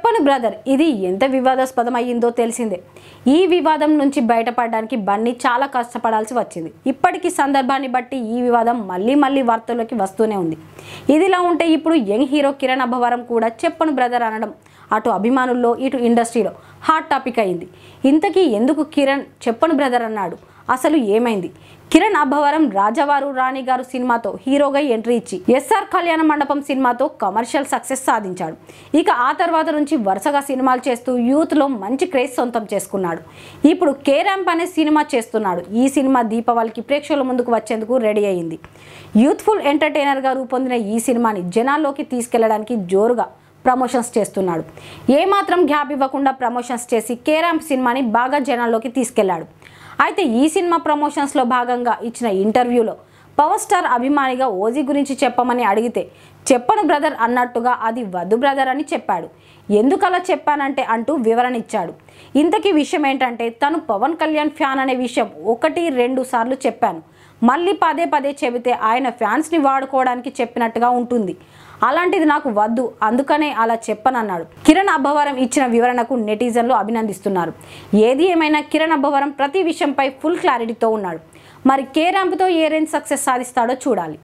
చెప్పను బ్రదర్ ఇది ఎంత వివాదాస్పదం అయ్యిందో తెలిసిందే. ఈ వివాదం నుంచి బయటపడడానికి బన్నీ చాలా కష్టపడాల్సి వచ్చింది. ఇప్పటికీ సందర్భాన్ని బట్టి ఈ వివాదం మళ్ళీ వార్తల్లోకి వస్తూనే ఉంది. ఇదిలా ఉంటే ఇప్పుడు యంగ్ హీరో కిరణ్ అబ్బవరం కూడా చెప్పను బ్రదర్ అనడం అటు అభిమానుల్లో ఇటు ఇండస్ట్రీలో హాట్ టాపిక్ అయింది. ఇంతకీ ఎందుకు కిరణ్ చెప్పను బ్రదర్ అన్నాడు? అసలు ఏమైంది? కిరణ్ అబ్బవరం రాజావారు రాణిగారు సినిమాతో హీరోగా ఎంట్రీ ఇచ్చి ఎస్ఆర్ కళ్యాణ మండపం సినిమాతో కమర్షియల్ సక్సెస్ సాధించాడు. ఇక ఆ తర్వాత నుంచి వరుసగా సినిమాలు చేస్తూ యూత్లో మంచి క్రేజ్ సొంతం చేసుకున్నాడు. ఇప్పుడు కే ర్యాంప్ అనే సినిమా చేస్తున్నాడు. ఈ సినిమా దీపావళికి ప్రేక్షకుల ముందుకు వచ్చేందుకు రెడీ అయింది. యూత్ఫుల్ ఎంటర్టైనర్గా రూపొందిన ఈ సినిమాని జనాల్లోకి తీసుకెళ్లడానికి జోరుగా ప్రమోషన్స్ చేస్తున్నాడు. ఏమాత్రం గ్యాప్ ఇవ్వకుండా ప్రమోషన్స్ చేసి కే ర్యాంప్ సినిమాని బాగా జనాల్లోకి తీసుకెళ్లాడు. అయితే ఈ సినిమా ప్రమోషన్స్లో భాగంగా ఇచ్చిన ఇంటర్వ్యూలో పవర్ స్టార్ అభిమానిగా ఓజీ గురించి చెప్పమని అడిగితే చెప్పను బ్రదర్ అన్నట్టుగా అది వద్దు బ్రదర్ అని చెప్పాడు. ఎందుకలా చెప్పానంటే అంటూ వివరణ ఇచ్చాడు. ఇంతకీ విషయం ఏంటంటే తను పవన్ కళ్యాణ్ ఫ్యాన్ అనే విషయం 1-2 సార్లు చెప్పాను. మళ్ళీ పదే చెబితే ఆయన ఫ్యాన్స్ని వాడుకోవడానికి చెప్పినట్టుగా ఉంటుంది. అలాంటిది నాకు వద్దు, అందుకనే అలా చెప్పనన్నాడు. కిరణ్ అబ్బవరం ఇచ్చిన వివరణకు నెటిజన్లు అభినందిస్తున్నారు. ఏది ఏమైనా కిరణ్ అబ్బవరం ప్రతి విషయంపై ఫుల్ క్లారిటీతో ఉన్నాడు. మరి కే ర్యాంప్తో ఏ రేంజ్ సక్సెస్ సాధిస్తాడో చూడాలి.